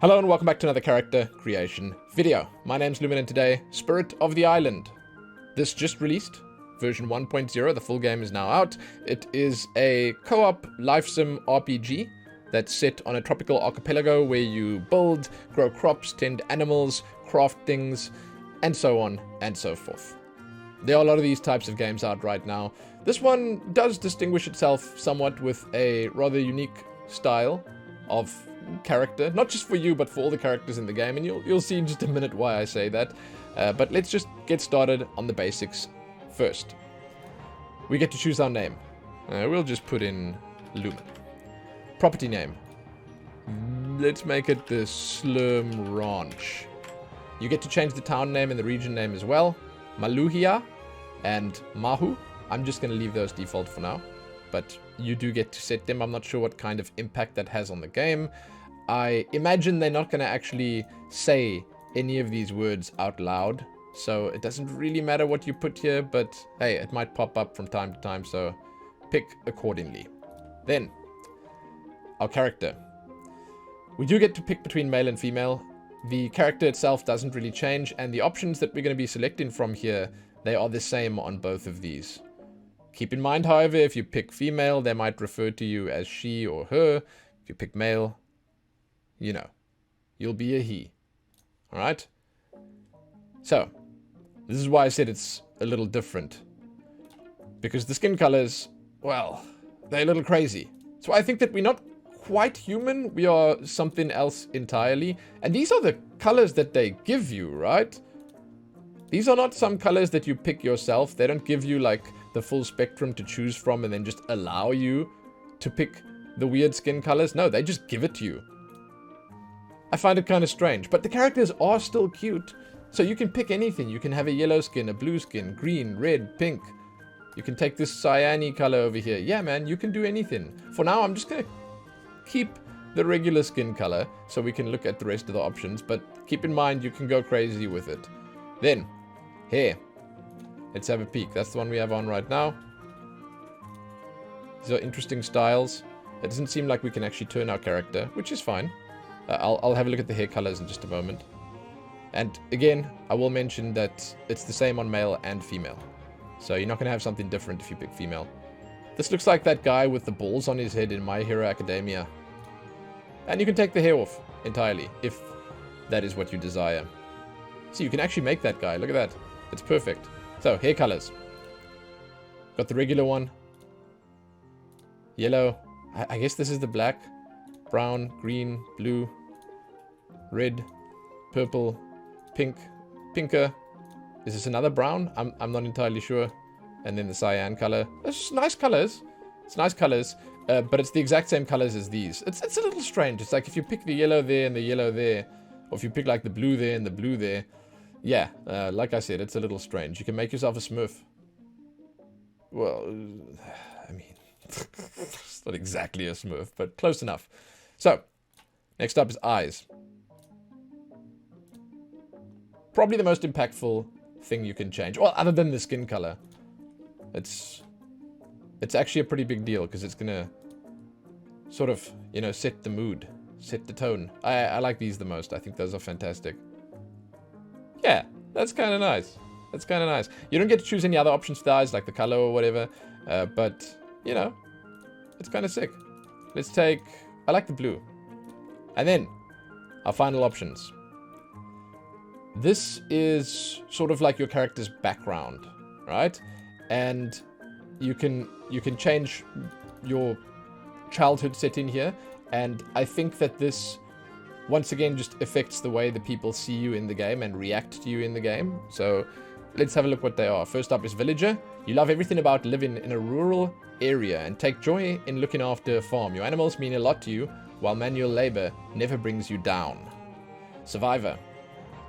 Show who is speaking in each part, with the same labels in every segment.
Speaker 1: Hello and welcome back to another character creation video. My name's Lumin and today, Spirit of the Island. This just released, version 1.0, the full game is now out. It is a co-op life sim RPG that's set on a tropical archipelago where you build, grow crops, tend animals, craft things, and so on and so forth. There are a lot of these types of games out right now. This one does distinguish itself somewhat with a rather unique style of character, not just for you but for all the characters in the game, and you'll see in just a minute why I say that. But let's just get started on the basics first. We get to choose our name. We'll just put in Lumin. Property name. Let's make it the Slurm Ranch. You get to change the town name and the region name as well. Maluhia and Mahu. I'm just going to leave those default for now, but you do get to set them. I'm not sure what kind of impact that has on the game. I imagine they're not going to actually say any of these words out loud, so it doesn't really matter what you put here, but hey, it might pop up from time to time, so pick accordingly. Then, our character. We do get to pick between male and female. The character itself doesn't really change, and the options that we're going to be selecting from here, they are the same on both of these. Keep in mind, however, if you pick female, they might refer to you as she or her. If you pick male, you know, you'll be a he. Alright? So, this is why I said it's a little different. Because the skin colors, well, they're a little crazy. So I think that we're not quite human, we are something else entirely. And these are the colors that they give you, right? These are not some colors that you pick yourself. They don't give you, like, the full spectrum to choose from and then just allow you to pick the weird skin colors. No, they just give it to you. I find it kind of strange, but the characters are still cute, so you can pick anything. You can have a yellow skin, a blue skin, green, red, pink. You can take this cyan color over here. Yeah, man, you can do anything. For now, I'm just gonna keep the regular skin color so we can look at the rest of the options, but keep in mind you can go crazy with it. Then, hair. Let's have a peek. That's the one we have on right now. These are interesting styles. It doesn't seem like we can actually turn our character, which is fine. I'll have a look at the hair colors in just a moment. And again, I will mention that it's the same on male and female. So you're not going to have something different if you pick female. This looks like that guy with the balls on his head in My Hero Academia. And you can take the hair off entirely, if that is what you desire. So you can actually make that guy. Look at that. It's perfect. So, hair colors. Got the regular one. Yellow. I guess this is the black. Brown, green, blue, red, purple, pink, pinker. Is this another brown? I'm not entirely sure. And then the cyan color. It's just nice colors. It's nice colors, but it's the exact same colors as these. It's a little strange. It's like if you pick the yellow there and the yellow there, or if you pick like the blue there and the blue there. Yeah, like I said, it's a little strange. You can make yourself a Smurf. Well, I mean, it's not exactly a Smurf, but close enough. So, next up is eyes. Probably the most impactful thing you can change. Well, other than the skin color. It's actually a pretty big deal, because it's going to sort of, you know, set the mood, set the tone. I like these the most. I think those are fantastic. Yeah, that's kind of nice. That's kind of nice. You don't get to choose any other options for the eyes, like the color or whatever. But, you know, it's kind of sick. Let's take... I like the blue. And then, our final options. This is sort of like your character's background, right? And you can change your childhood setting here. And I think that this... once again, just affects the way the people see you in the game and react to you in the game. So let's have a look what they are. First up is villager. You love everything about living in a rural area and take joy in looking after a farm. Your animals mean a lot to you, while manual labor never brings you down. Survivor.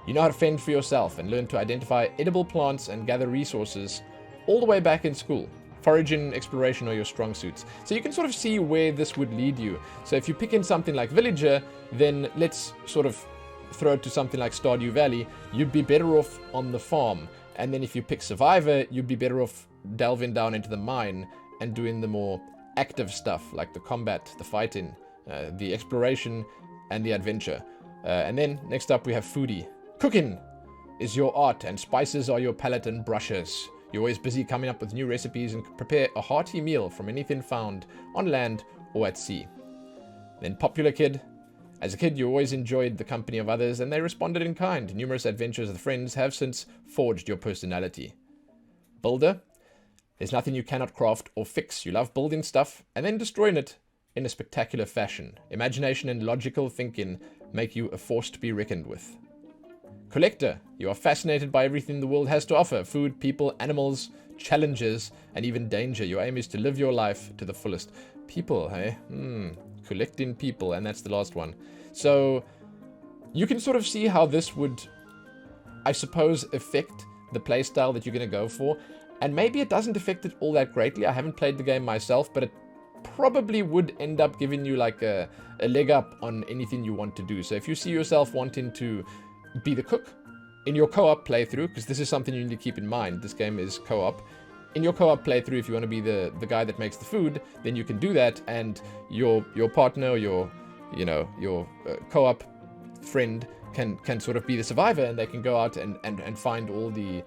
Speaker 1: You know how to fend for yourself and learn to identify edible plants and gather resources all the way back in school. Foraging, exploration are your strong suits. So you can sort of see where this would lead you. So if you pick in something like villager, then let's sort of throw it to something like Stardew Valley. You'd be better off on the farm. And then if you pick survivor, you'd be better off delving down into the mine and doing the more active stuff like the combat, the fighting, the exploration, and the adventure. And then next up we have foodie. Cooking is your art, and spices are your palette and brushes. You're always busy coming up with new recipes and prepare a hearty meal from anything found on land or at sea. Then popular kid. As a kid, you always enjoyed the company of others, and they responded in kind. Numerous adventures with friends have since forged your personality. Builder. There's nothing you cannot craft or fix. You love building stuff and then destroying it in a spectacular fashion. Imagination and logical thinking make you a force to be reckoned with. Collector. You are fascinated by everything the world has to offer. Food, people, animals, challenges, and even danger. Your aim is to live your life to the fullest. People, hey? Collecting people, and that's the last one. So you can sort of see how this would, I suppose, affect the playstyle that you're going to go for. And maybe it doesn't affect it all that greatly. I haven't played the game myself, but it probably would end up giving you like a leg up on anything you want to do. So if you see yourself wanting to be the cook in your co-op playthrough, because this is something you need to keep in mind, this game is co-op. In your co-op playthrough, if you want to be the guy that makes the food, then you can do that, and your partner or your co-op friend can sort of be the survivor, and they can go out and find all the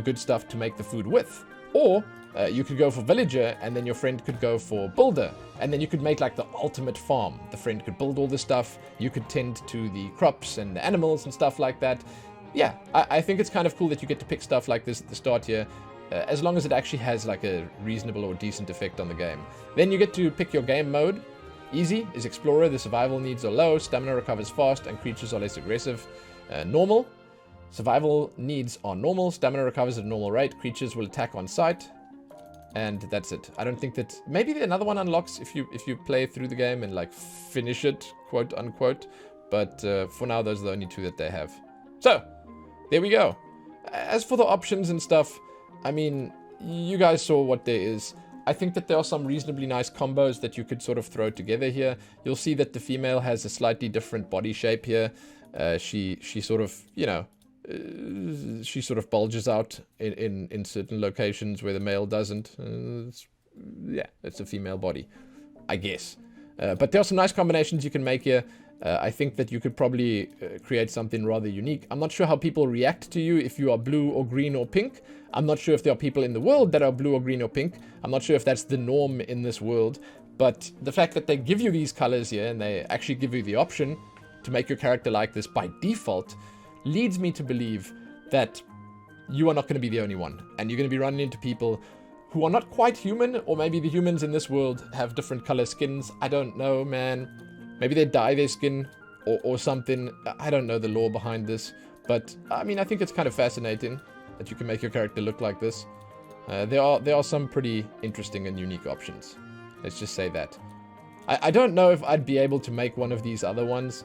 Speaker 1: good stuff to make the food with. Or you could go for villager, and then your friend could go for builder, and then you could make like the ultimate farm. The friend could build all the stuff, you could tend to the crops and the animals and stuff like that. Yeah, I think it's kind of cool that you get to pick stuff like this at the start here, as long as it actually has like a reasonable or decent effect on the game. Then you get to pick your game mode. Easy is explorer, the survival needs are low, stamina recovers fast, and creatures are less aggressive. Normal, survival needs are normal, stamina recovers at a normal rate, creatures will attack on sight, and that's it. I don't think that, maybe another one unlocks if you play through the game and like finish it, quote unquote, but for now those are the only two that they have. So, there we go. As for the options and stuff, I mean, you guys saw what there is. I think that there are some reasonably nice combos that you could sort of throw together here. You'll see that the female has a slightly different body shape here. She sort of, you know, she sort of bulges out in certain locations where the male doesn't. Yeah, it's a female body, I guess. But there are some nice combinations you can make here. I think that you could probably create something rather unique. I'm not sure how people react to you if you are blue or green or pink. I'm not sure if there are people in the world that are blue or green or pink. I'm not sure if that's the norm in this world. But the fact that they give you these colors here and they actually give you the option to make your character like this by default leads me to believe that you are not going to be the only one. And you're going to be running into people who are not quite human, or maybe the humans in this world have different color skins. I don't know, man. Maybe they dye their skin or something. I don't know the lore behind this. But, I mean, I think it's kind of fascinating that you can make your character look like this. There are some pretty interesting and unique options. Let's just say that. I don't know if I'd be able to make one of these other ones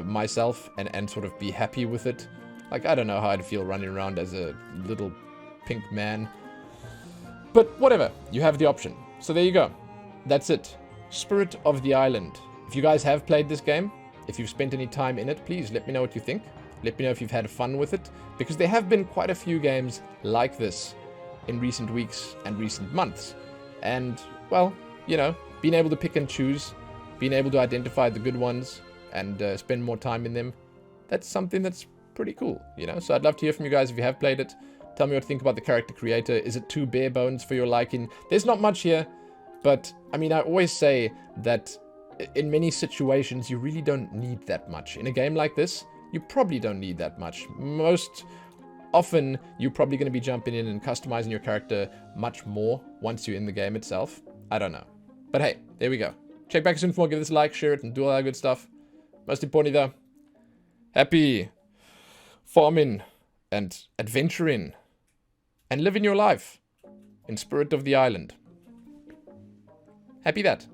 Speaker 1: myself and sort of be happy with it. Like, I don't know how I'd feel running around as a little pink man. But whatever, you have the option. So there you go. That's it. Spirit of the Island. If you guys have played this game, if you've spent any time in it, please let me know what you think. Let me know if you've had fun with it, because there have been quite a few games like this in recent weeks and recent months. And, well, you know, being able to pick and choose, being able to identify the good ones and spend more time in them, that's something that's pretty cool, you know? So I'd love to hear from you guys if you have played it. Tell me what you think about the character creator. Is it too bare bones for your liking? There's not much here, but, I mean, I always say that in many situations, you really don't need that much. In a game like this, you probably don't need that much. Most often, you're probably going to be jumping in and customizing your character much more once you're in the game itself. I don't know. But hey, there we go. Check back soon for more. Give this a like, share it, and do all that good stuff. Most importantly, though, happy farming and adventuring and living your life in Spirit of the Island. Happy that.